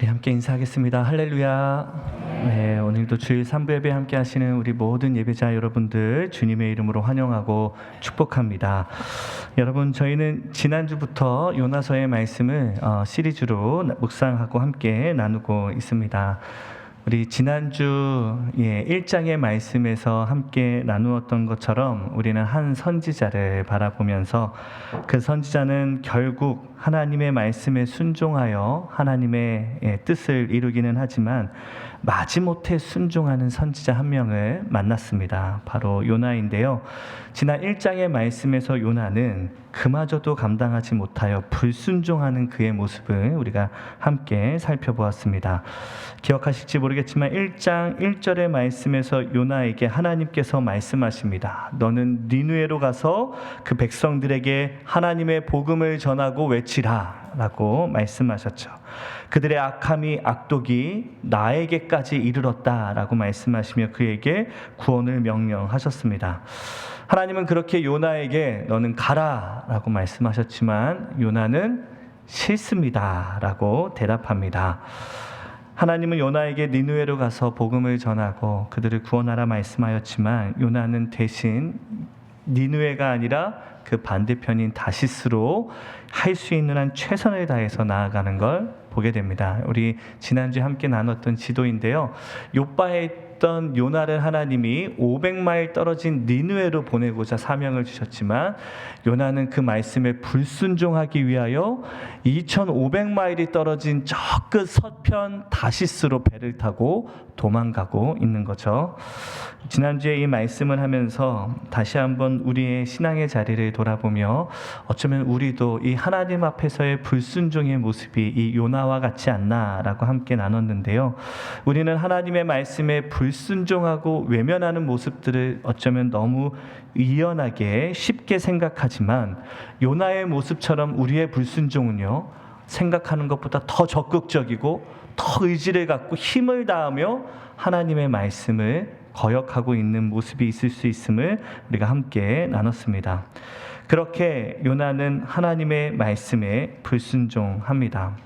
우리 함께 인사하겠습니다. 할렐루야. 네, 오늘도 주일 3부 예배 함께 하시는 우리 모든 예배자 여러분들 주님의 이름으로 환영하고 축복합니다. 여러분, 저희는 지난주부터 요나서의 말씀을 시리즈로 묵상하고 함께 나누고 있습니다. 우리 지난주 1장의 말씀에서 함께 나누었던 것처럼 우리는 한 선지자를 바라보면서 그 선지자는 결국 하나님의 말씀에 순종하여 하나님의 뜻을 이루기는 하지만 마지못해 순종하는 선지자 한 명을 만났습니다. 바로 요나인데요. 지난 1장의 말씀에서 요나는 그마저도 감당하지 못하여 불순종하는 그의 모습을 우리가 함께 살펴보았습니다. 기억하실지 모르겠지만 1장 1절의 말씀에서 요나에게 하나님께서 말씀하십니다. 너는 니느웨로 가서 그 백성들에게 하나님의 복음을 전하고 외치라 라고 말씀하셨죠. 그들의 악함이 악독이 나에게까지 이르렀다라고 말씀하시며 그에게 구원을 명령하셨습니다. 하나님은 그렇게 요나에게 너는 가라 라고 말씀하셨지만 요나는 싫습니다 라고 대답합니다. 하나님은 요나에게 니느웨로 가서 복음을 전하고 그들을 구원하라 말씀하였지만 요나는 대신 니느웨가 아니라 그 반대편인 다시스로 할 수 있는 한 최선을 다해서 나아가는 걸 보게 됩니다. 우리 지난주에 함께 나눴던 지도인데요. 욥바에 있던 요나를 하나님이 500마일 떨어진 니느웨로 보내고자 사명을 주셨지만 요나는 그 말씀에 불순종하기 위하여 2500마일이 떨어진 저 끝 서편 다시스로 배를 타고 도망가고 있는 거죠. 지난주에 이 말씀을 하면서 다시 한번 우리의 신앙의 자리를 돌아보며 어쩌면 우리도 이 하나님 앞에서의 불순종의 모습이 이 요나와 같지 않나라고 함께 나눴는데요. 우리는 하나님의 말씀에 불순종하고 외면하는 모습들을 어쩌면 너무 의연하게 쉽게 생각하지만 요나의 모습처럼 우리의 불순종은요, 생각하는 것보다 더 적극적이고 더 의지를 갖고 힘을 다하며 하나님의 말씀을 거역하고 있는 모습이 있을 수 있음을 우리가 함께 나눴습니다. 그렇게 요나는 하나님의 말씀에 불순종합니다.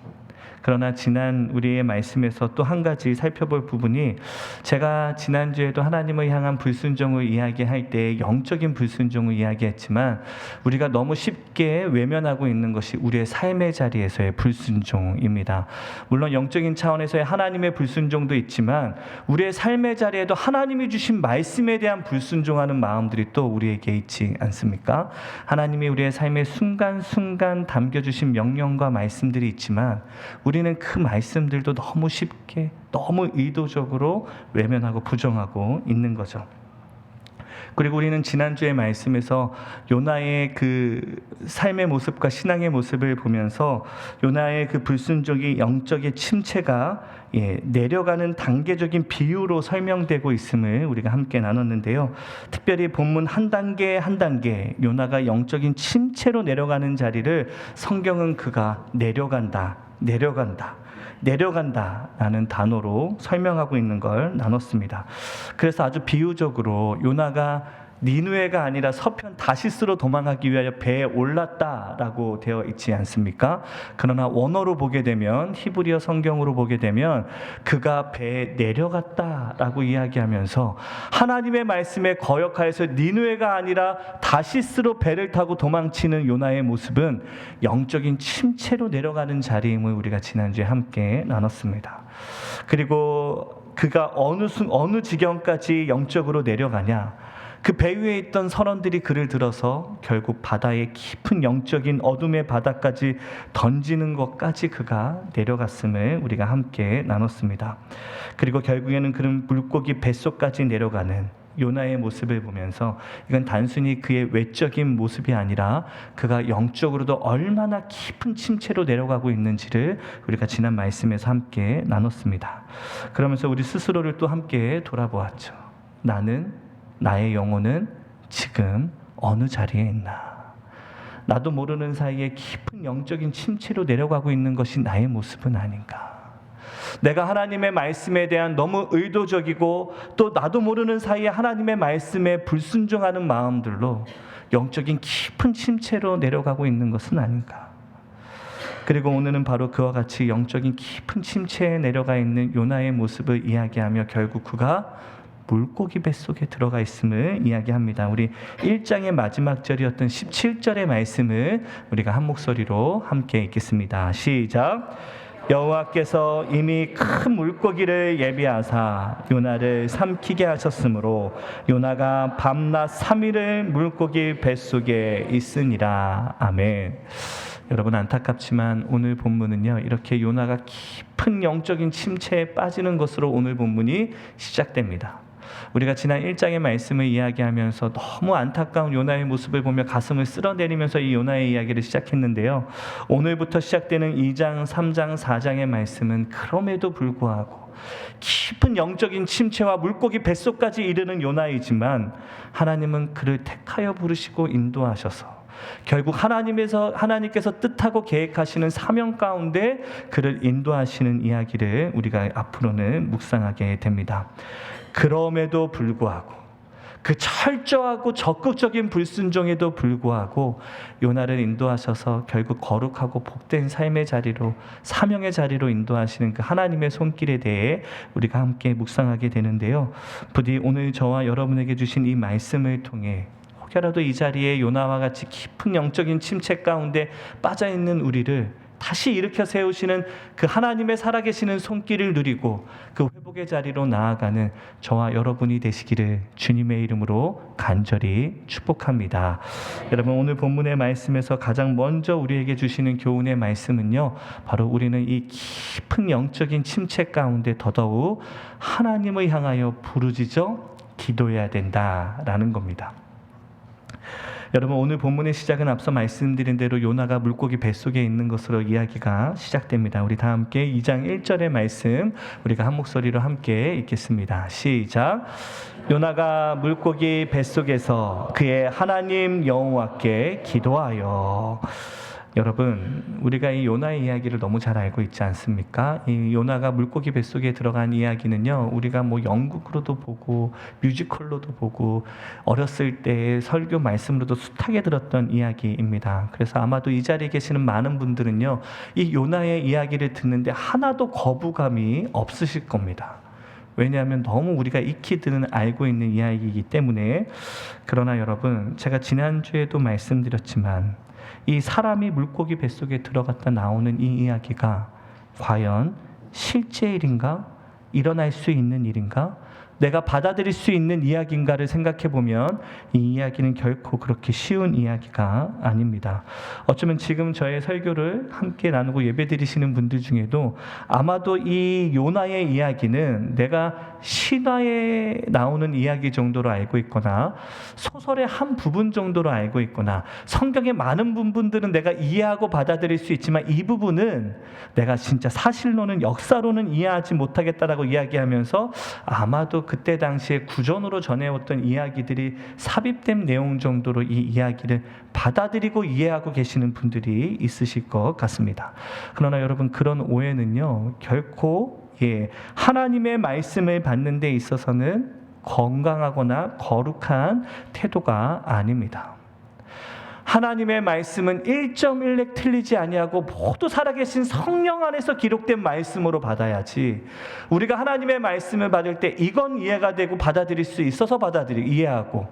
그러나 지난 우리의 말씀에서 또 한 가지 살펴볼 부분이, 제가 지난주에도 하나님을 향한 불순종을 이야기할 때 영적인 불순종을 이야기했지만 우리가 너무 쉽게 외면하고 있는 것이 우리의 삶의 자리에서의 불순종입니다. 물론 영적인 차원에서의 하나님의 불순종도 있지만 우리의 삶의 자리에도 하나님이 주신 말씀에 대한 불순종하는 마음들이 또 우리에게 있지 않습니까? 하나님이 우리의 삶의 순간순간 담겨주신 명령과 말씀들이 있지만 우리는 그 말씀들도 너무 쉽게, 너무 의도적으로 외면하고 부정하고 있는 거죠. 그리고 우리는 지난주의 말씀에서 요나의 그 삶의 모습과 신앙의 모습을 보면서 요나의 그 불순종이 영적인 침체가 내려가는 단계적인 비유로 설명되고 있음을 우리가 함께 나눴는데요. 특별히 본문 한 단계 한 단계 요나가 영적인 침체로 내려가는 자리를 성경은 그가 내려간다 라는 단어로 설명하고 있는 걸 나눴습니다. 그래서 아주 비유적으로 요나가 니느웨가 아니라 서편 다시스로 도망가기 위하여 배에 올랐다라고 되어 있지 않습니까? 그러나 원어로 보게 되면, 히브리어 성경으로 보게 되면 그가 배에 내려갔다라고 이야기하면서 하나님의 말씀에 거역하여서 니느웨가 아니라 다시스로 배를 타고 도망치는 요나의 모습은 영적인 침체로 내려가는 자리임을 우리가 지난주에 함께 나눴습니다. 그리고 그가 어느 지경까지 영적으로 내려가냐? 그 배 위에 있던 선원들이 그를 들어서 결국 바다의 깊은 영적인 어둠의 바다까지 던지는 것까지 그가 내려갔음을 우리가 함께 나눴습니다. 그리고 결국에는 그런 물고기 뱃속까지 내려가는 요나의 모습을 보면서 이건 단순히 그의 외적인 모습이 아니라 그가 영적으로도 얼마나 깊은 침체로 내려가고 있는지를 우리가 지난 말씀에서 함께 나눴습니다. 그러면서 우리 스스로를 또 함께 돌아보았죠. 나의 영혼은 지금 어느 자리에 있나? 나도 모르는 사이에 깊은 영적인 침체로 내려가고 있는 것이 나의 모습은 아닌가? 내가 하나님의 말씀에 대한 너무 의도적이고 또 나도 모르는 사이에 하나님의 말씀에 불순종하는 마음들로 영적인 깊은 침체로 내려가고 있는 것은 아닌가? 그리고 오늘은 바로 그와 같이 영적인 깊은 침체에 내려가 있는 요나의 모습을 이야기하며 결국 그가 물고기 뱃속에 들어가 있음을 이야기합니다. 우리 1장의 마지막 절이었던 17절의 말씀을 우리가 한 목소리로 함께 읽겠습니다. 시작. 여호와께서 이미 큰 물고기를 예비하사 요나를 삼키게 하셨으므로 요나가 밤낮 3일을 물고기 뱃속에 있으니라. 아멘. 여러분, 안타깝지만 오늘 본문은요, 이렇게 요나가 깊은 영적인 침체에 빠지는 것으로 오늘 본문이 시작됩니다. 우리가 지난 1장의 말씀을 이야기하면서 너무 안타까운 요나의 모습을 보며 가슴을 쓸어내리면서 이 요나의 이야기를 시작했는데요, 오늘부터 시작되는 2장, 3장, 4장의 말씀은 그럼에도 불구하고 깊은 영적인 침체와 물고기 뱃속까지 이르는 요나이지만 하나님은 그를 택하여 부르시고 인도하셔서 결국 하나님께서 뜻하고 계획하시는 사명 가운데 그를 인도하시는 이야기를 우리가 앞으로는 묵상하게 됩니다. 그럼에도 불구하고, 그 철저하고 적극적인 불순종에도 불구하고 요나를 인도하셔서 결국 거룩하고 복된 삶의 자리로, 사명의 자리로 인도하시는 그 하나님의 손길에 대해 우리가 함께 묵상하게 되는데요, 부디 오늘 저와 여러분에게 주신 이 말씀을 통해 혹여라도 이 자리에 요나와 같이 깊은 영적인 침체 가운데 빠져있는 우리를 다시 일으켜 세우시는 그 하나님의 살아계시는 손길을 누리고 그 회복의 자리로 나아가는 저와 여러분이 되시기를 주님의 이름으로 간절히 축복합니다. 여러분, 오늘 본문의 말씀에서 가장 먼저 우리에게 주시는 교훈의 말씀은요, 바로 우리는 이 깊은 영적인 침체 가운데 더더욱 하나님을 향하여 부르짖어 기도해야 된다라는 겁니다. 여러분, 오늘 본문의 시작은 앞서 말씀드린 대로 요나가 물고기 뱃속에 있는 것으로 이야기가 시작됩니다. 우리 다 함께 2장 1절의 말씀 우리가 한 목소리로 함께 읽겠습니다. 시작. 요나가 물고기 뱃속에서 그의 하나님 여호와께 기도하여. 여러분, 우리가 이 요나의 이야기를 너무 잘 알고 있지 않습니까? 이 요나가 물고기 뱃속에 들어간 이야기는요, 우리가 뭐 연극으로도 보고 뮤지컬로도 보고 어렸을 때 설교 말씀으로도 숱하게 들었던 이야기입니다. 그래서 아마도 이 자리에 계시는 많은 분들은요, 이 요나의 이야기를 듣는데 하나도 거부감이 없으실 겁니다. 왜냐하면 너무 우리가 익히 알고 있는 이야기이기 때문에. 그러나 여러분, 제가 지난주에도 말씀드렸지만 이 사람이 물고기 뱃속에 들어갔다 나오는 이 이야기가 과연 실제 일인가? 일어날 수 있는 일인가? 내가 받아들일 수 있는 이야기인가를 생각해 보면 이 이야기는 결코 그렇게 쉬운 이야기가 아닙니다. 어쩌면 지금 저의 설교를 함께 나누고 예배드리시는 분들 중에도 아마도 이 요나의 이야기는 내가 신화에 나오는 이야기 정도로 알고 있거나 소설의 한 부분 정도로 알고 있거나 성경의 많은 부분들은 내가 이해하고 받아들일 수 있지만 이 부분은 내가 진짜 사실로는 역사로는 이해하지 못하겠다라고 이야기하면서 아마도 그때 당시에 구전으로 전해왔던 이야기들이 삽입된 내용 정도로 이 이야기를 받아들이고 이해하고 계시는 분들이 있으실 것 같습니다. 그러나 여러분, 그런 오해는요, 결코 하나님의 말씀을 받는 데 있어서는 건강하거나 거룩한 태도가 아닙니다. 하나님의 말씀은 1.1획 틀리지 아니하고 모두 살아계신 성령 안에서 기록된 말씀으로 받아야지, 우리가 하나님의 말씀을 받을 때 이건 이해가 되고 받아들일 수 있어서 이해하고,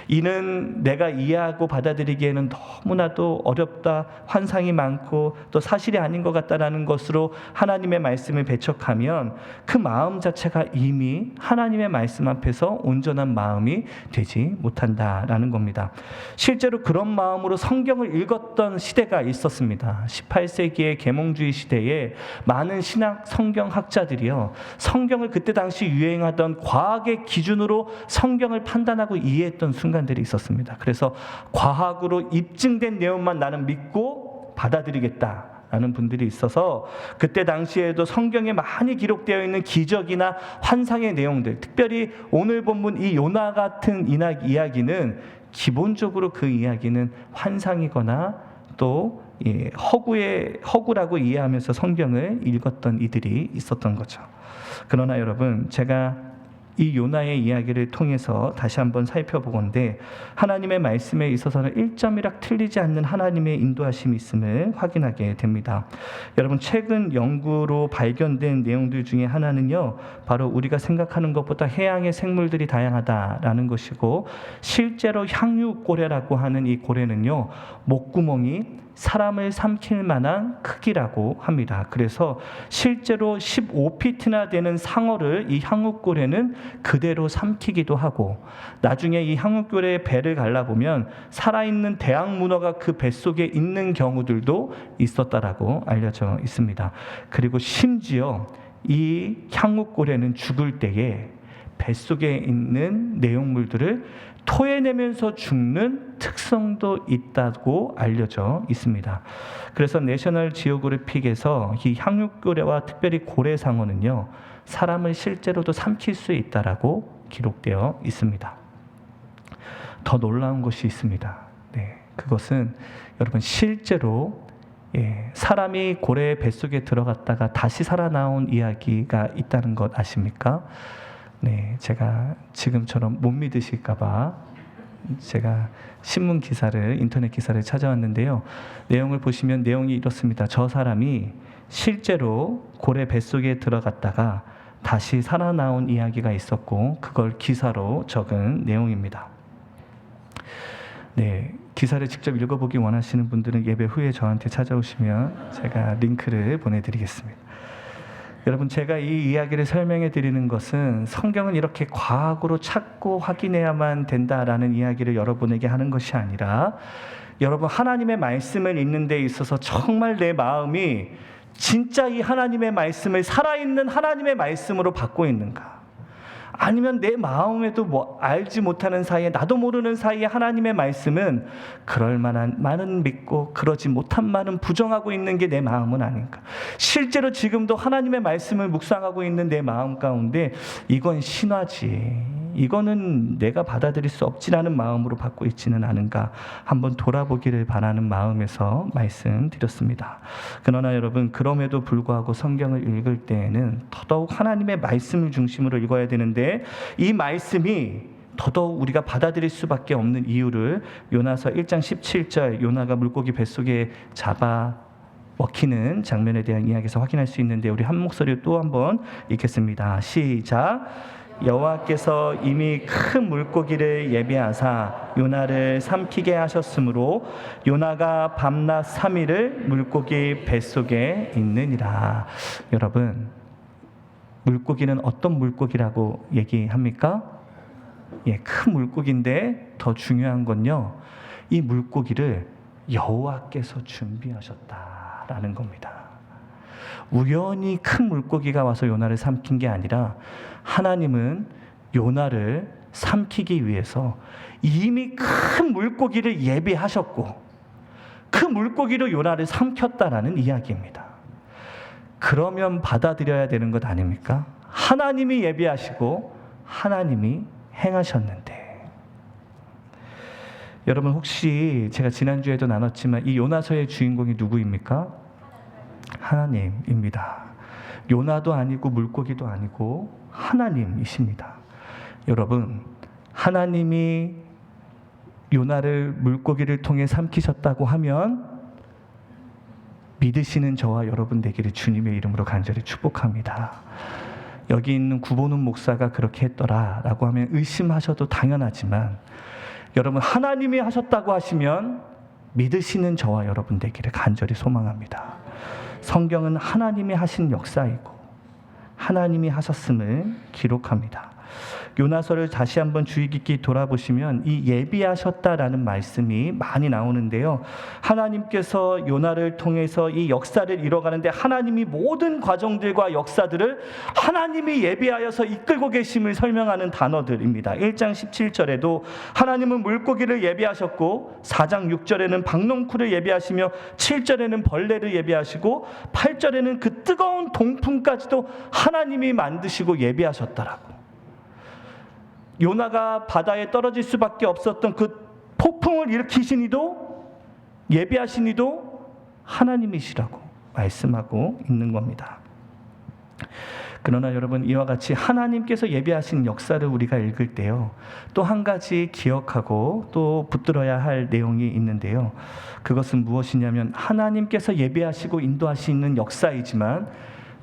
이는 내가 이해하고 받아들이기에는 너무나도 어렵다, 환상이 많고 또 사실이 아닌 것 같다라는 것으로 하나님의 말씀을 배척하면 그 마음 자체가 이미 하나님의 말씀 앞에서 온전한 마음이 되지 못한다라는 겁니다. 실제로 그런 마음으로 성경을 읽었던 시대가 있었습니다. 18세기의 계몽주의 시대에 많은 신학 성경학자들이요, 성경을 그때 당시 유행하던 과학의 기준으로 성경을 판단하고 이해했던 순간들이 있었습니다. 그래서 과학으로 입증된 내용만 나는 믿고 받아들이겠다 라는 분들이 있어서 그때 당시에도 성경에 많이 기록되어 있는 기적이나 환상의 내용들, 특별히 오늘 본문 이 요나 같은 이야기는 기본적으로 그 이야기는 환상이거나 또 허구라고 이해하면서 성경을 읽었던 이들이 있었던 거죠. 그러나 여러분, 제가 이 요나의 이야기를 통해서 다시 한번 살펴보건대 하나님의 말씀에 있어서는 1점이락 틀리지 않는 하나님의 인도하심이 있음을 확인하게 됩니다. 여러분, 최근 연구로 발견된 내용들 중에 하나는요, 바로 우리가 생각하는 것보다 해양의 생물들이 다양하다라는 것이고, 실제로 향유고래라고 하는 이 고래는요, 목구멍이 사람을 삼킬 만한 크기라고 합니다. 그래서 실제로 15피트나 되는 상어를 이 향유고래는 그대로 삼키기도 하고, 나중에 이 향유고래의 배를 갈라보면 살아있는 대왕문어가 그 뱃속에 있는 경우들도 있었다라고 알려져 있습니다. 그리고 심지어 이 향유고래는 죽을 때에 뱃속에 있는 내용물들을 토해내면서 죽는 특성도 있다고 알려져 있습니다. 그래서 내셔널 지오그래픽에서 이 향유고래와 특별히 고래상어는요, 사람을 실제로도 삼킬 수 있다라고 기록되어 있습니다. 더 놀라운 것이 있습니다. 그것은 여러분, 실제로 사람이 고래의 뱃속에 들어갔다가 다시 살아나온 이야기가 있다는 것 아십니까? 제가 지금처럼 못 믿으실까봐 제가 신문 기사를, 인터넷 기사를 찾아왔는데요. 내용을 보시면 내용이 이렇습니다. 저 사람이 실제로 고래 뱃속에 들어갔다가 다시 살아나온 이야기가 있었고, 그걸 기사로 적은 내용입니다. 기사를 직접 읽어보기 원하시는 분들은 예배 후에 저한테 찾아오시면 제가 링크를 보내드리겠습니다. 여러분, 제가 이 이야기를 설명해 드리는 것은 성경은 이렇게 과학으로 찾고 확인해야만 된다라는 이야기를 여러분에게 하는 것이 아니라, 여러분, 하나님의 말씀을 읽는 데 있어서 정말 내 마음이 진짜 이 하나님의 말씀을 살아있는 하나님의 말씀으로 받고 있는가, 아니면 내 마음에도 알지 못하는 사이에, 나도 모르는 사이에 하나님의 말씀은 그럴 만한 많은 믿고 그러지 못한 많은 부정하고 있는 게 내 마음은 아닌가. 실제로 지금도 하나님의 말씀을 묵상하고 있는 내 마음 가운데 이건 신화지, 이거는 내가 받아들일 수 없지라는 마음으로 받고 있지는 않은가, 한번 돌아보기를 바라는 마음에서 말씀드렸습니다. 그러나 여러분, 그럼에도 불구하고 성경을 읽을 때에는 더더욱 하나님의 말씀을 중심으로 읽어야 되는데, 이 말씀이 더더욱 우리가 받아들일 수밖에 없는 이유를 요나서 1장 17절 요나가 물고기 뱃속에 잡아 먹히는 장면에 대한 이야기에서 확인할 수 있는데, 우리 한 목소리로 또 한번 읽겠습니다. 시작. 여호와께서 이미 큰 물고기를 예비하사 요나를 삼키게 하셨으므로 요나가 밤낮 3일을 물고기 뱃속에 있느니라. 여러분, 물고기는 어떤 물고기라고 얘기합니까? 큰 물고기인데 더 중요한 건요, 이 물고기를 여호와께서 준비하셨다라는 겁니다. 우연히 큰 물고기가 와서 요나를 삼킨 게 아니라, 하나님은 요나를 삼키기 위해서 이미 큰 물고기를 예비하셨고, 그 물고기로 요나를 삼켰다라는 이야기입니다. 그러면 받아들여야 되는 것 아닙니까? 하나님이 예비하시고 하나님이 행하셨는데. 여러분, 혹시 제가 지난주에도 나눴지만 이 요나서의 주인공이 누구입니까? 하나님입니다. 요나도 아니고 물고기도 아니고 하나님이십니다. 여러분, 하나님이 요나를 물고기를 통해 삼키셨다고 하면 믿으시는 저와 여러분 되기를 주님의 이름으로 간절히 축복합니다. 여기 있는 구보는 목사가 그렇게 했더라라고 하면 의심하셔도 당연하지만, 여러분, 하나님이 하셨다고 하시면 믿으시는 저와 여러분 되기를 간절히 소망합니다. 성경은 하나님이 하신 역사이고 하나님이 하셨음을 기록합니다. 요나서를 다시 한번 주의 깊게 돌아보시면 이 예비하셨다라는 말씀이 많이 나오는데요. 하나님께서 요나를 통해서 이 역사를 이뤄가는데 하나님이 모든 과정들과 역사들을 하나님이 예비하여서 이끌고 계심을 설명하는 단어들입니다. 1장 17절에도 하나님은 물고기를 예비하셨고, 4장 6절에는 박농쿨을 예비하시며, 7절에는 벌레를 예비하시고, 8절에는 그 뜨거운 동풍까지도 하나님이 만드시고 예비하셨다라고. 요나가 바다에 떨어질 수밖에 없었던 그 폭풍을 일으키신 이도, 예비하신 이도 하나님이시라고 말씀하고 있는 겁니다. 그러나 여러분, 이와 같이 하나님께서 예비하신 역사를 우리가 읽을 때요, 또 한 가지 기억하고 또 붙들어야 할 내용이 있는데요. 그것은 무엇이냐면, 하나님께서 예비하시고 인도하시는 역사이지만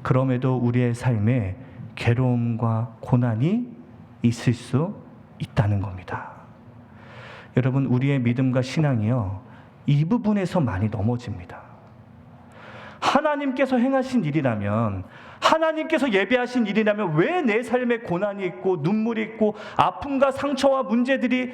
그럼에도 우리의 삶에 괴로움과 고난이 있을 수 있다는 겁니다. 여러분, 우리의 믿음과 신앙이요, 이 부분에서 많이 넘어집니다. 하나님께서 행하신 일이라면, 하나님께서 예비하신 일이라면 왜 내 삶에 고난이 있고 눈물이 있고 아픔과 상처와 문제들이,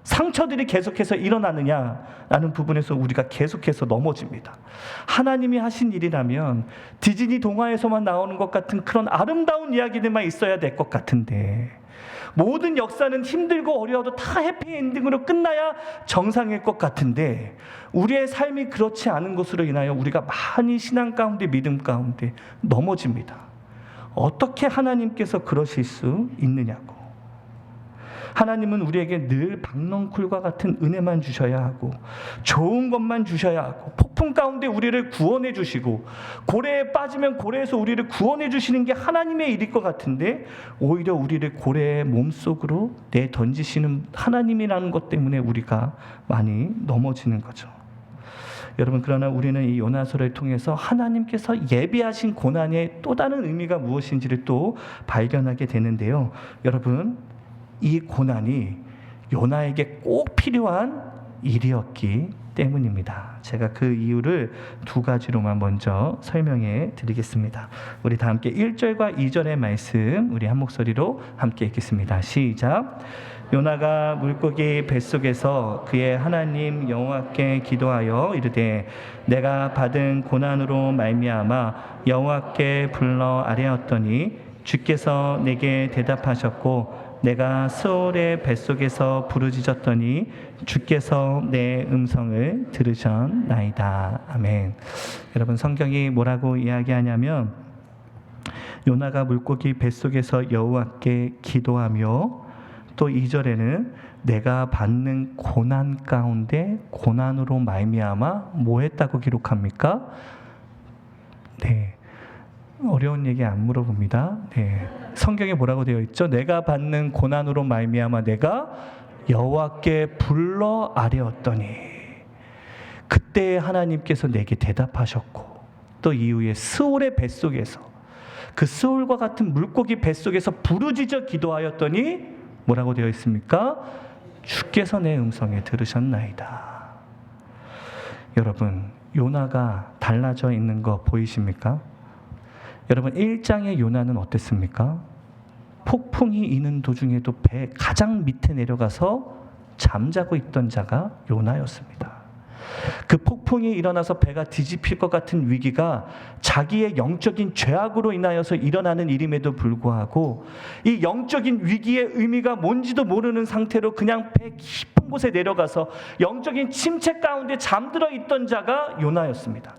상처들이 계속해서 일어나느냐라는 부분에서 우리가 계속해서 넘어집니다. 하나님이 하신 일이라면 디즈니 동화에서만 나오는 것 같은 그런 아름다운 이야기들만 있어야 될 것 같은데, 모든 역사는 힘들고 어려워도 다 해피엔딩으로 끝나야 정상일 것 같은데, 우리의 삶이 그렇지 않은 것으로 인하여 우리가 많이 신앙 가운데, 믿음 가운데 넘어집니다. 어떻게 하나님께서 그러실 수 있느냐고. 하나님은 우리에게 늘 박넝쿨과 같은 은혜만 주셔야 하고, 좋은 것만 주셔야 하고, 폭풍 가운데 우리를 구원해 주시고, 고래에 빠지면 고래에서 우리를 구원해 주시는 게 하나님의 일일 것 같은데, 오히려 우리를 고래의 몸속으로 내던지시는 하나님이라는 것 때문에 우리가 많이 넘어지는 거죠. 여러분, 그러나 우리는 이 요나서를 통해서 하나님께서 예비하신 고난의 또 다른 의미가 무엇인지를 또 발견하게 되는데요. 여러분, 이 고난이 요나에게 꼭 필요한 일이었기 때문입니다. 제가 그 이유를 두 가지로만 먼저 설명해 드리겠습니다. 우리 다 함께 1절과 2절의 말씀 우리 한 목소리로 함께 읽겠습니다. 시작. 요나가 물고기 뱃속에서 그의 하나님 여호와께 기도하여 이르되, 내가 받은 고난으로 말미암아 여호와께 불러 아뢰었더니 주께서 내게 대답하셨고, 내가 스올의 뱃속에서 부르짖었더니 주께서 내 음성을 들으셨나이다. 아멘. 여러분, 성경이 뭐라고 이야기하냐면, 요나가 물고기 뱃속에서 여호와께 기도하며, 또 2절에는 내가 받는 고난 가운데 고난으로 말미암아 뭐 했다고 기록합니까? 네, 어려운 얘기 안 물어봅니다. 네, 성경에 뭐라고 되어 있죠? 내가 받는 고난으로 말미암아 내가 여호와께 불러 아뢰었더니, 그때 하나님께서 내게 대답하셨고, 또 이후에 스올의 뱃속에서, 그 스올과 같은 물고기 뱃속에서 부르짖어 기도하였더니 뭐라고 되어 있습니까? 주께서 내 음성에 들으셨나이다. 여러분, 요나가 달라져 있는 거 보이십니까? 여러분, 1장의 요나는 어땠습니까? 폭풍이 이는 도중에도 배 가장 밑에 내려가서 잠자고 있던 자가 요나였습니다. 그 폭풍이 일어나서 배가 뒤집힐 것 같은 위기가 자기의 영적인 죄악으로 인하여서 일어나는 일임에도 불구하고, 이 영적인 위기의 의미가 뭔지도 모르는 상태로 그냥 배 깊은 곳에 내려가서 영적인 침체 가운데 잠들어 있던 자가 요나였습니다.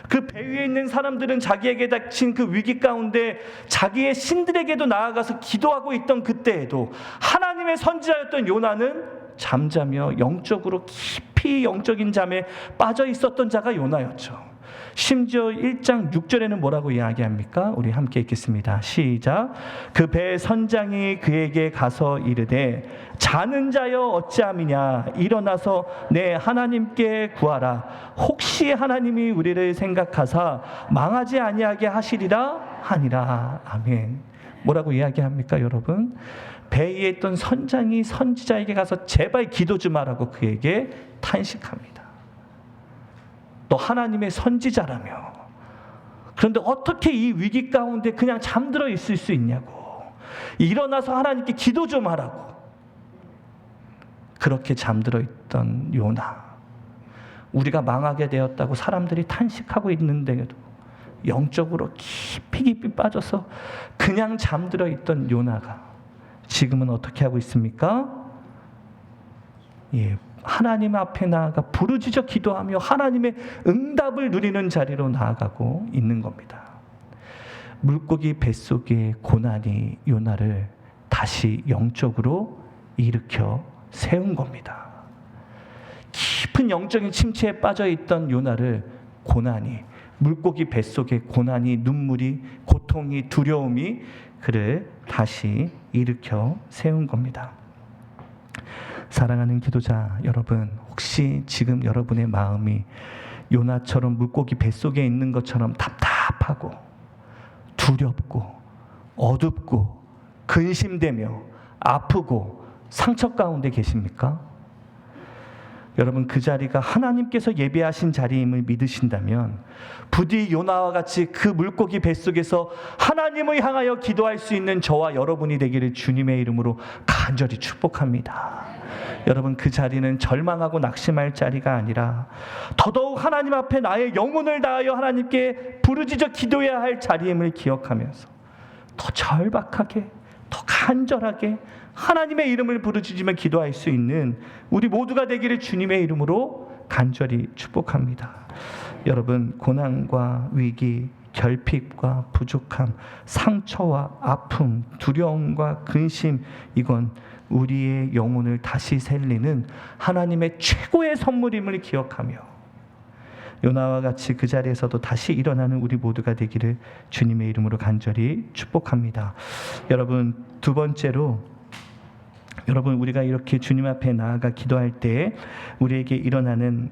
그 배 위에 있는 사람들은 자기에게 닥친 그 위기 가운데 자기의 신들에게도 나아가서 기도하고 있던 그때에도 하나님의 선지자였던 요나는 잠자며 영적으로 깊이 영적인 잠에 빠져 있었던 자가 요나였죠. 심지어 1장 6절에는 뭐라고 이야기합니까? 우리 함께 읽겠습니다. 시작. 그 배 선장이 그에게 가서 이르되, 자는 자여 어찌함이냐, 일어나서 내 하나님께 구하라. 혹시 하나님이 우리를 생각하사 망하지 아니하게 하시리라 하니라. 아멘. 뭐라고 이야기합니까, 여러분? 배 위에 있던 선장이 선지자에게 가서 제발 기도 좀 하라고 그에게 탄식합니다. 너 하나님의 선지자라며, 그런데 어떻게 이 위기 가운데 그냥 잠들어 있을 수 있냐고, 일어나서 하나님께 기도 좀 하라고. 그렇게 잠들어 있던 요나, 우리가 망하게 되었다고 사람들이 탄식하고 있는데도 영적으로 깊이 빠져서 그냥 잠들어 있던 요나가 지금은 어떻게 하고 있습니까? 하나님 앞에 나아가 부르짖어 기도하며 하나님의 응답을 누리는 자리로 나아가고 있는 겁니다. 물고기 뱃속의 고난이 요나를 다시 영적으로 일으켜 세운 겁니다. 깊은 영적인 침체에 빠져 있던 요나를 고난이, 물고기 뱃속에 고난이, 눈물이, 고통이, 두려움이 그를 다시 일으켜 세운 겁니다. 사랑하는 기도자 여러분, 혹시 지금 여러분의 마음이 요나처럼 물고기 뱃속에 있는 것처럼 답답하고 두렵고 어둡고 근심되며 아프고 상처 가운데 계십니까? 여러분, 그 자리가 하나님께서 예비하신 자리임을 믿으신다면 부디 요나와 같이 그 물고기 뱃속에서 하나님을 향하여 기도할 수 있는 저와 여러분이 되기를 주님의 이름으로 간절히 축복합니다. 여러분, 그 자리는 절망하고 낙심할 자리가 아니라 더더욱 하나님 앞에 나의 영혼을 다하여 하나님께 부르짖어 기도해야 할 자리임을 기억하면서 더 절박하게, 더 간절하게 하나님의 이름을 부르짖으며 기도할 수 있는 우리 모두가 되기를 주님의 이름으로 간절히 축복합니다. 여러분, 고난과 위기, 결핍과 부족함, 상처와 아픔, 두려움과 근심, 이건 우리의 영혼을 다시 살리는 하나님의 최고의 선물임을 기억하며 요나와 같이 그 자리에서도 다시 일어나는 우리 모두가 되기를 주님의 이름으로 간절히 축복합니다. 여러분, 두 번째로, 여러분, 우리가 이렇게 주님 앞에 나아가 기도할 때 우리에게 일어나는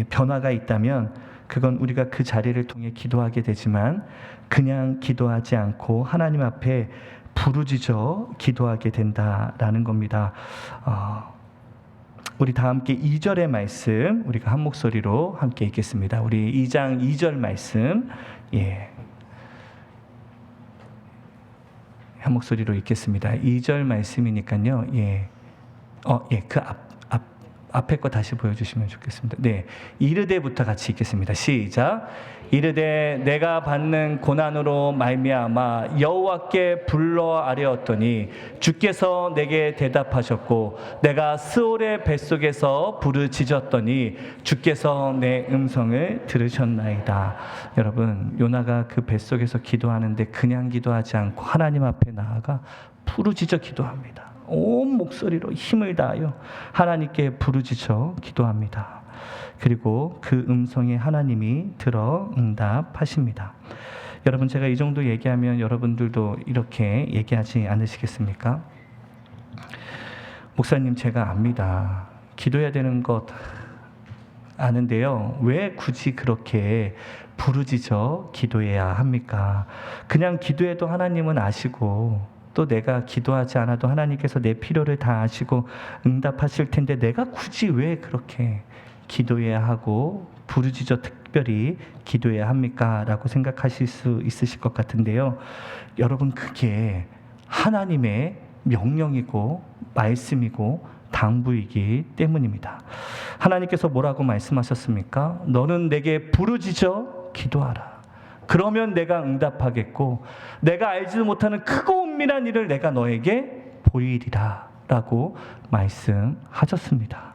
변화가 있다면 그건 우리가 그 자리를 통해 기도하게 되지만 그냥 기도하지 않고 하나님 앞에 부르짖어 기도하게 된다라는 겁니다. 우리 다 함께 2절의 말씀 우리가 한 목소리로 함께 읽겠습니다. 우리 2장 2절 말씀, 한 목소리로 읽겠습니다. 2절 말씀이니까요. 그 앞에 거 다시 보여주시면 좋겠습니다. 네, 이르되부터 같이 읽겠습니다. 시작. 이르되 내가 받는 고난으로 말미암아 여호와께 불러 아뢰었더니 주께서 내게 대답하셨고 내가 스올의 뱃속에서 부르짖었더니 주께서 내 음성을 들으셨나이다. 여러분, 요나가 그 뱃속에서 기도하는데 그냥 기도하지 않고 하나님 앞에 나아가 부르짖어 기도합니다. 온 목소리로 힘을 다하여 하나님께 부르짖어 기도합니다. 그리고 그 음성에 하나님이 들어 응답하십니다. 여러분, 제가 이 정도 얘기하면 여러분들도 이렇게 얘기하지 않으시겠습니까? 목사님, 제가 압니다. 기도해야 되는 것 아는데요. 왜 굳이 그렇게 부르짖어 기도해야 합니까? 그냥 기도해도 하나님은 아시고 또 내가 기도하지 않아도 하나님께서 내 필요를 다 아시고 응답하실 텐데 내가 굳이 왜 그렇게 기도해야 하고 부르짖어 특별히 기도해야 합니까? 라고 생각하실 수 있으실 것 같은데요. 여러분, 그게 하나님의 명령이고 말씀이고 당부이기 때문입니다. 하나님께서 뭐라고 말씀하셨습니까? 너는 내게 부르짖어 기도하라. 그러면 내가 응답하겠고 내가 알지도 못하는 크고 은밀한 일을 내가 너에게 보이리라 라고 말씀하셨습니다.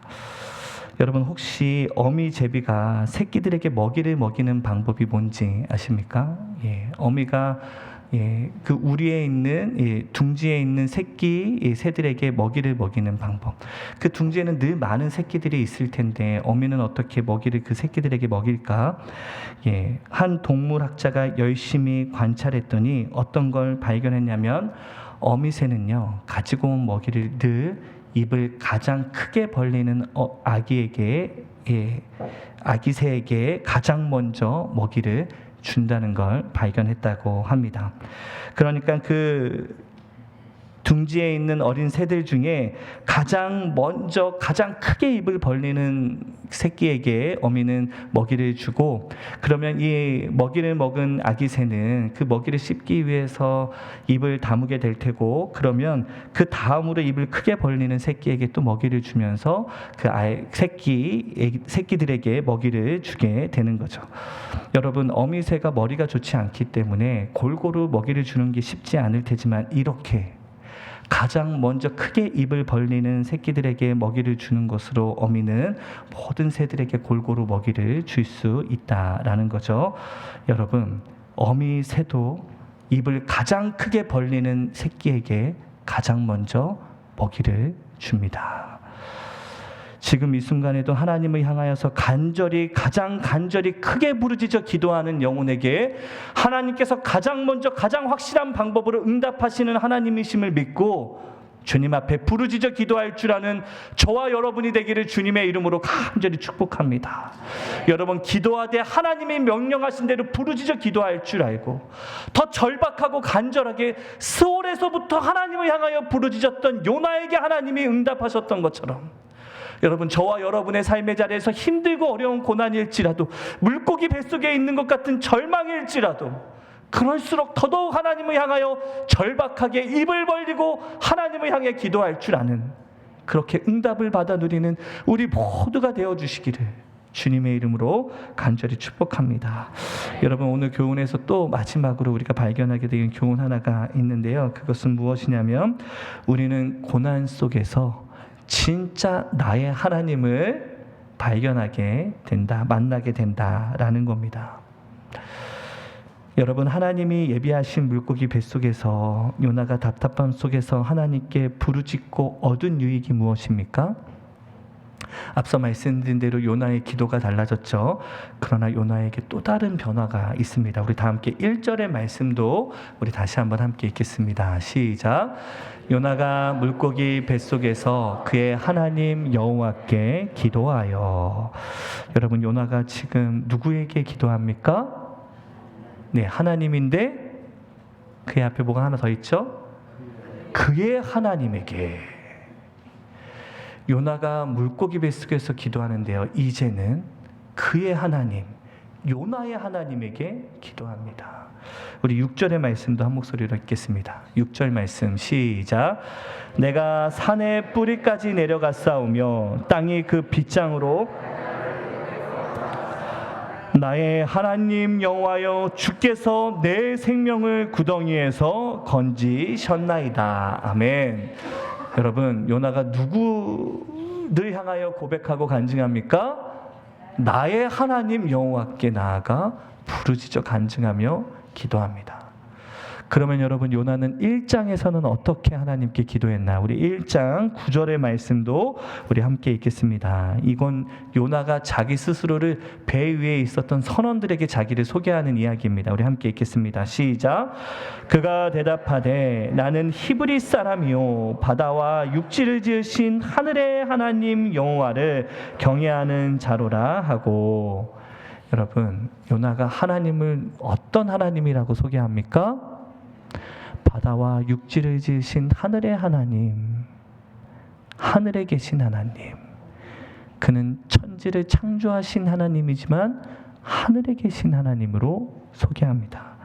여러분, 혹시 어미제비가 새끼들에게 먹이를 먹이는 방법이 뭔지 아십니까? 어미가 그 우리에 있는 둥지에 있는 새끼 새들에게 먹이를 먹이는 방법. 그 둥지에는 늘 많은 새끼들이 있을 텐데 어미는 어떻게 먹이를 그 새끼들에게 먹일까? 한 동물학자가 열심히 관찰했더니 어떤 걸 발견했냐면 어미새는요, 가지고 온 먹이를 늘 입을 가장 크게 벌리는 아기 새에게 가장 먼저 먹이를 준다는 걸 발견했다고 합니다. 그러니까 그 둥지에 있는 어린 새들 중에 가장 먼저 가장 크게 입을 벌리는 새끼에게 어미는 먹이를 주고, 그러면 이 먹이를 먹은 아기 새는 그 먹이를 씹기 위해서 입을 다무게 될 테고, 그러면 그 다음으로 입을 크게 벌리는 새끼에게 또 먹이를 주면서 그 새끼들에게 먹이를 주게 되는 거죠. 여러분, 어미새가 머리가 좋지 않기 때문에 골고루 먹이를 주는 게 쉽지 않을 테지만 이렇게 가장 먼저 크게 입을 벌리는 새끼들에게 먹이를 주는 것으로 어미는 모든 새들에게 골고루 먹이를 줄 수 있다라는 거죠. 여러분, 어미 새도 입을 가장 크게 벌리는 새끼에게 가장 먼저 먹이를 줍니다. 지금 이 순간에도 하나님을 향하여서 가장 간절히 크게 부르짖어 기도하는 영혼에게 하나님께서 가장 먼저 가장 확실한 방법으로 응답하시는 하나님이심을 믿고 주님 앞에 부르짖어 기도할 줄 아는 저와 여러분이 되기를 주님의 이름으로 간절히 축복합니다. 여러분, 기도하되 하나님이 명령하신 대로 부르짖어 기도할 줄 알고 더 절박하고 간절하게 스올에서부터 하나님을 향하여 부르짖었던 요나에게 하나님이 응답하셨던 것처럼, 여러분, 저와 여러분의 삶의 자리에서 힘들고 어려운 고난일지라도, 물고기 뱃속에 있는 것 같은 절망일지라도, 그럴수록 더더욱 하나님을 향하여 절박하게 입을 벌리고 하나님을 향해 기도할 줄 아는, 그렇게 응답을 받아 누리는 우리 모두가 되어주시기를 주님의 이름으로 간절히 축복합니다. 여러분, 오늘 교훈에서 또 마지막으로 우리가 발견하게 된 교훈 하나가 있는데요. 그것은 무엇이냐면, 우리는 고난 속에서 진짜 나의 하나님을 발견하게 된다, 만나게 된다라는 겁니다. 여러분, 하나님이 예비하신 물고기 뱃속에서 요나가 답답함 속에서 하나님께 부르짖고 얻은 유익이 무엇입니까? 앞서 말씀드린 대로 요나의 기도가 달라졌죠. 그러나 요나에게 또 다른 변화가 있습니다. 우리 다 함께 1절의 말씀도 우리 다시 한번 함께 읽겠습니다. 시작. 요나가 물고기 뱃속에서 그의 하나님 여호와께 기도하여. 여러분, 요나가 지금 누구에게 기도합니까? 네, 하나님인데 그의 앞에 뭐가 하나 더 있죠? 그의 하나님에게. 요나가 물고기 뱃속에서 기도하는데요, 이제는 그의 하나님, 요나의 하나님에게 기도합니다. 우리 6절의 말씀도 한 목소리로 읽겠습니다. 6절 말씀 시작. 내가 산의 뿌리까지 내려갔사오며 땅이 그 빗장으로 나의 하나님 여호와여, 주께서 내 생명을 구덩이에서 건지셨나이다. 아멘. 여러분, 요나가 누구를 향하여 고백하고 간증합니까? 나의 하나님 여호와께 나아가 부르짖어 간증하며 기도합니다. 그러면 여러분, 요나는 1장에서는 어떻게 하나님께 기도했나? 우리 1장 9절의 말씀도 우리 함께 읽겠습니다. 이건 요나가 자기 스스로를 배 위에 있었던 선원들에게 자기를 소개하는 이야기입니다. 우리 함께 읽겠습니다. 시작. 그가 대답하되 나는 히브리 사람이요 바다와 육지를 지으신 하늘의 하나님 여호와를 경외하는 자로라 하고. 여러분, 요나가 하나님을 어떤 하나님이라고 소개합니까? 바다와 육지를 지으신 하늘의 하나님, 하늘에 계신 하나님. 그는 천지를 창조하신 하나님이지만 하늘에 계신 하나님으로 소개합니다.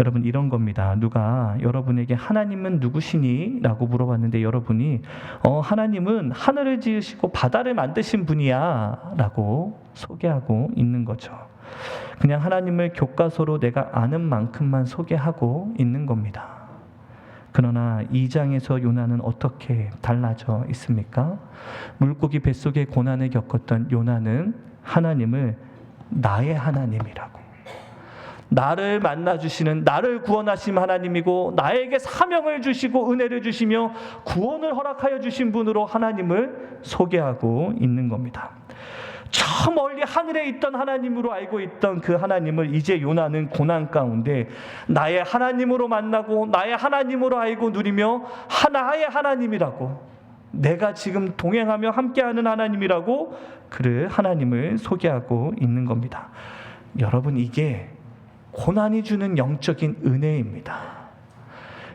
여러분, 이런 겁니다. 누가 여러분에게 하나님은 누구시니? 라고 물어봤는데 여러분이 하나님은 하늘을 지으시고 바다를 만드신 분이야 라고 소개하고 있는 거죠. 그냥 하나님을 교과서로 내가 아는 만큼만 소개하고 있는 겁니다. 그러나 2장에서 요나는 어떻게 달라져 있습니까? 물고기 뱃속에 고난을 겪었던 요나는 하나님을 나의 하나님이라고, 나를 만나주시는, 나를 구원하신 하나님이고 나에게 사명을 주시고 은혜를 주시며 구원을 허락하여 주신 분으로 하나님을 소개하고 있는 겁니다. 저 멀리 하늘에 있던 하나님으로 알고 있던 그 하나님을 이제 요나는 고난 가운데 나의 하나님으로 만나고 나의 하나님으로 알고 누리며 하나의 하나님이라고, 내가 지금 동행하며 함께하는 하나님이라고 그를 하나님을 소개하고 있는 겁니다. 여러분, 이게 고난이 주는 영적인 은혜입니다.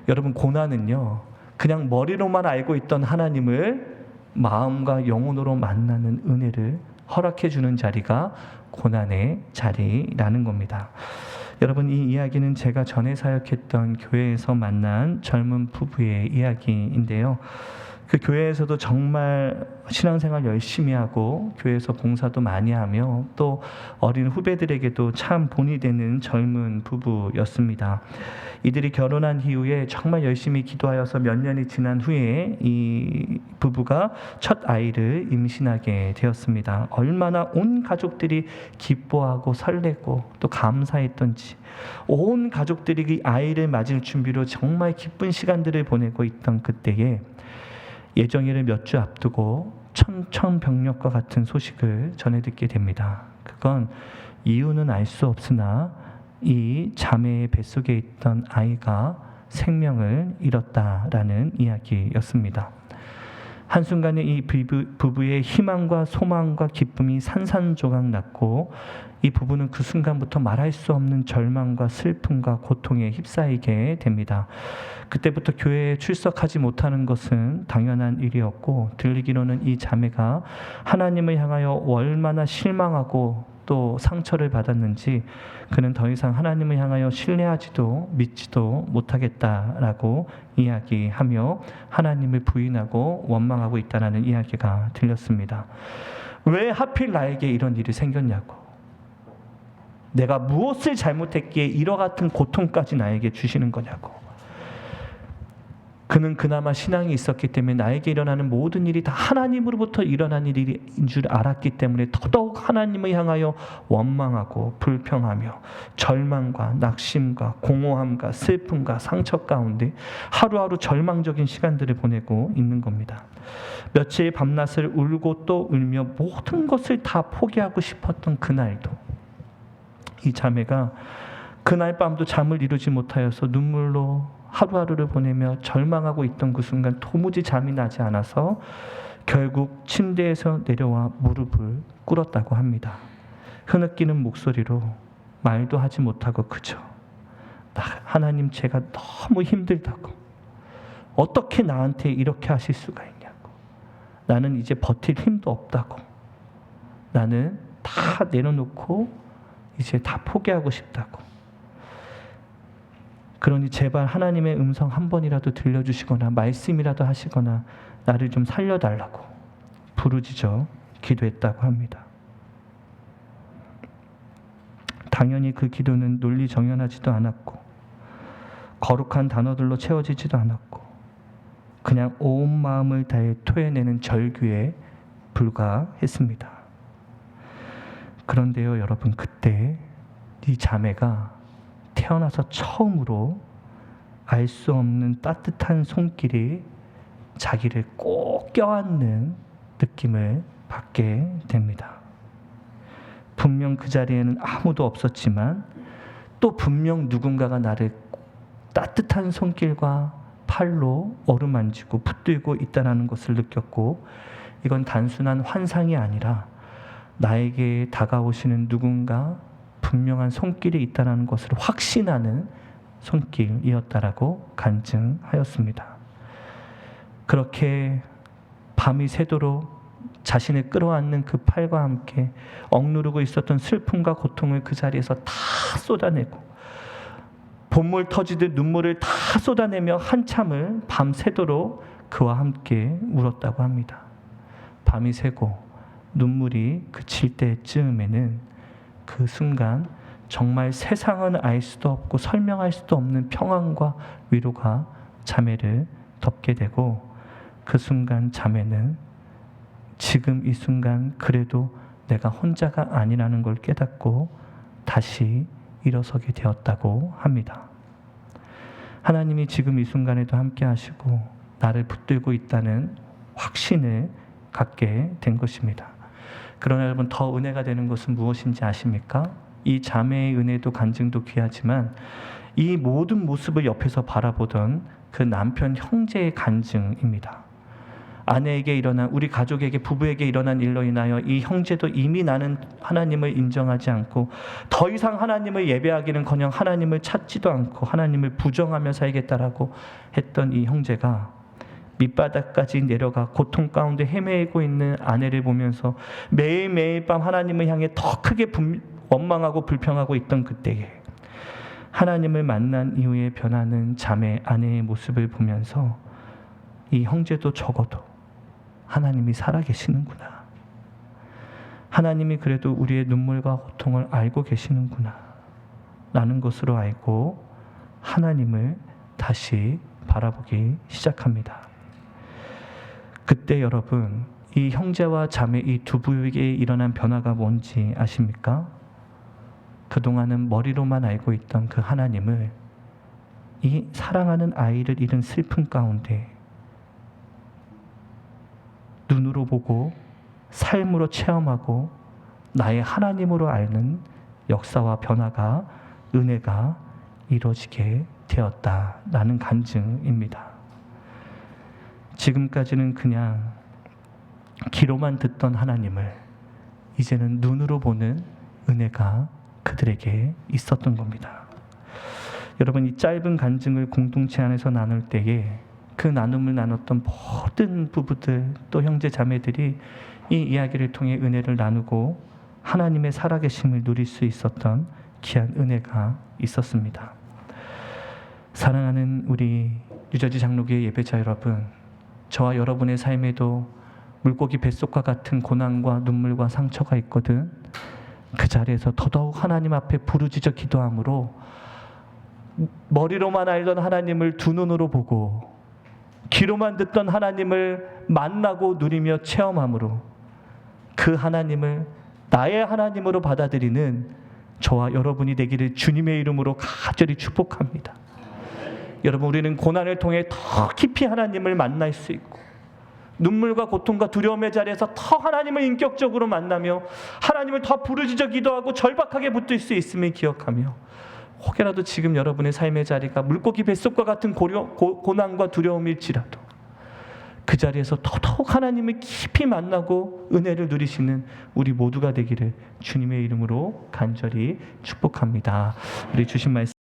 여러분, 고난은요, 그냥 머리로만 알고 있던 하나님을 마음과 영혼으로 만나는 은혜를 허락해 주는 자리가 고난의 자리라는 겁니다. 여러분, 이 이야기는 제가 전에 사역했던 교회에서 만난 젊은 부부의 이야기인데요. 그 교회에서도 정말 신앙생활 열심히 하고 교회에서 봉사도 많이 하며 또 어린 후배들에게도 참 본이 되는 젊은 부부였습니다. 이들이 결혼한 이후에 정말 열심히 기도하여서 몇 년이 지난 후에 이 부부가 첫 아이를 임신하게 되었습니다. 얼마나 온 가족들이 기뻐하고 설레고 또 감사했던지, 온 가족들이 그 아이를 맞을 준비로 정말 기쁜 시간들을 보내고 있던 그때에 예정일을 몇 주 앞두고 천천병력과 같은 소식을 전해 듣게 됩니다. 그건 이유는 알 수 없으나 이 자매의 뱃속에 있던 아이가 생명을 잃었다라는 이야기였습니다. 한순간에 이 부부의 희망과 소망과 기쁨이 산산조각 났고, 이 부부는 그 순간부터 말할 수 없는 절망과 슬픔과 고통에 휩싸이게 됩니다. 그때부터 교회에 출석하지 못하는 것은 당연한 일이었고, 들리기로는 이 자매가 하나님을 향하여 얼마나 실망하고 또 상처를 받았는지 그는 더 이상 하나님을 향하여 신뢰하지도 믿지도 못하겠다라고 이야기하며 하나님을 부인하고 원망하고 있다는 이야기가 들렸습니다. 왜 하필 나에게 이런 일이 생겼냐고, 내가 무엇을 잘못했기에 이와 같은 고통까지 나에게 주시는 거냐고. 그는 그나마 신앙이 있었기 때문에 나에게 일어나는 모든 일이 다 하나님으로부터 일어난 일인 줄 알았기 때문에 더더욱 하나님을 향하여 원망하고 불평하며 절망과 낙심과 공허함과 슬픔과 상처 가운데 하루하루 절망적인 시간들을 보내고 있는 겁니다. 며칠 밤낮을 울고 또 울며 모든 것을 다 포기하고 싶었던 그날도 이 자매가 그날 밤도 잠을 이루지 못하여서 눈물로 하루하루를 보내며 절망하고 있던 그 순간 도무지 잠이 나지 않아서 결국 침대에서 내려와 무릎을 꿇었다고 합니다. 흐느끼는 목소리로 말도 하지 못하고 그저 하나님, 제가 너무 힘들다고, 어떻게 나한테 이렇게 하실 수가 있냐고, 나는 이제 버틸 힘도 없다고, 나는 다 내려놓고 이제 다 포기하고 싶다고, 그러니 제발 하나님의 음성 한 번이라도 들려주시거나 말씀이라도 하시거나 나를 좀 살려달라고 부르짖어 기도했다고 합니다. 당연히 그 기도는 논리정연하지도 않았고 거룩한 단어들로 채워지지도 않았고 그냥 온 마음을 다해 토해내는 절규에 불과했습니다. 그런데요, 여러분, 그때 이 자매가 태어나서 처음으로 알 수 없는 따뜻한 손길이 자기를 꼭 껴안는 느낌을 받게 됩니다. 분명 그 자리에는 아무도 없었지만 또 분명 누군가가 나를 따뜻한 손길과 팔로 어루만지고 붙들고 있다는 것을 느꼈고, 이건 단순한 환상이 아니라 나에게 다가오시는 누군가 분명한 손길이 있다는 것을 확신하는 손길이었다라고 간증하였습니다. 그렇게 밤이 새도록 자신을 끌어안는 그 팔과 함께 억누르고 있었던 슬픔과 고통을 그 자리에서 다 쏟아내고 본물 터지듯 눈물을 다 쏟아내며 한참을 밤새도록 그와 함께 울었다고 합니다. 밤이 새고 눈물이 그칠 때쯤에는 그 순간 정말 세상은 알 수도 없고 설명할 수도 없는 평안과 위로가 자매를 덮게 되고, 그 순간 자매는 지금 이 순간 그래도 내가 혼자가 아니라는 걸 깨닫고 다시 일어서게 되었다고 합니다. 하나님이 지금 이 순간에도 함께 하시고 나를 붙들고 있다는 확신을 갖게 된 것입니다. 그러나 여러분, 더 은혜가 되는 것은 무엇인지 아십니까? 이 자매의 은혜도 간증도 귀하지만 이 모든 모습을 옆에서 바라보던 그 남편 형제의 간증입니다. 아내에게 일어난, 우리 가족에게, 부부에게 일어난 일로 인하여 이 형제도 이미 나는 하나님을 인정하지 않고 더 이상 하나님을 예배하기는커녕 하나님을 찾지도 않고 하나님을 부정하며 살겠다라고 했던 이 형제가 밑바닥까지 내려가 고통 가운데 헤매고 있는 아내를 보면서 매일매일 밤 하나님을 향해 더 크게 원망하고 불평하고 있던 그때에 하나님을 만난 이후에 변하는 자매 아내의 모습을 보면서 이 형제도 적어도 하나님이 살아계시는구나, 하나님이 그래도 우리의 눈물과 고통을 알고 계시는구나 라는 것으로 알고 하나님을 다시 바라보기 시작합니다. 그때 여러분, 이 형제와 자매 이 두 부에게 일어난 변화가 뭔지 아십니까? 그동안은 머리로만 알고 있던 그 하나님을 이 사랑하는 아이를 잃은 슬픔 가운데 눈으로 보고 삶으로 체험하고 나의 하나님으로 알는 역사와 변화가, 은혜가 이루어지게 되었다라는 간증입니다. 지금까지는 그냥 귀로만 듣던 하나님을 이제는 눈으로 보는 은혜가 그들에게 있었던 겁니다. 여러분, 이 짧은 간증을 공동체 안에서 나눌 때에 그 나눔을 나눴던 모든 부부들 또 형제 자매들이 이 이야기를 통해 은혜를 나누고 하나님의 살아계심을 누릴 수 있었던 귀한 은혜가 있었습니다. 사랑하는 우리 유저지 장로교회 예배자 여러분, 저와 여러분의 삶에도 물고기 뱃속과 같은 고난과 눈물과 상처가 있거든 그 자리에서 더더욱 하나님 앞에 부르짖어 기도함으로 머리로만 알던 하나님을 두 눈으로 보고 귀로만 듣던 하나님을 만나고 누리며 체험함으로 그 하나님을 나의 하나님으로 받아들이는 저와 여러분이 되기를 주님의 이름으로 간절히 축복합니다. 여러분, 우리는 고난을 통해 더 깊이 하나님을 만날 수 있고 눈물과 고통과 두려움의 자리에서 더 하나님을 인격적으로 만나며 하나님을 더 부르짖어 기도하고 절박하게 붙들 수 있음을 기억하며 혹여라도 지금 여러분의 삶의 자리가 물고기 뱃속과 같은 고난과 두려움일지라도 그 자리에서 더더욱 하나님을 깊이 만나고 은혜를 누리시는 우리 모두가 되기를 주님의 이름으로 간절히 축복합니다. 우리 주신 말씀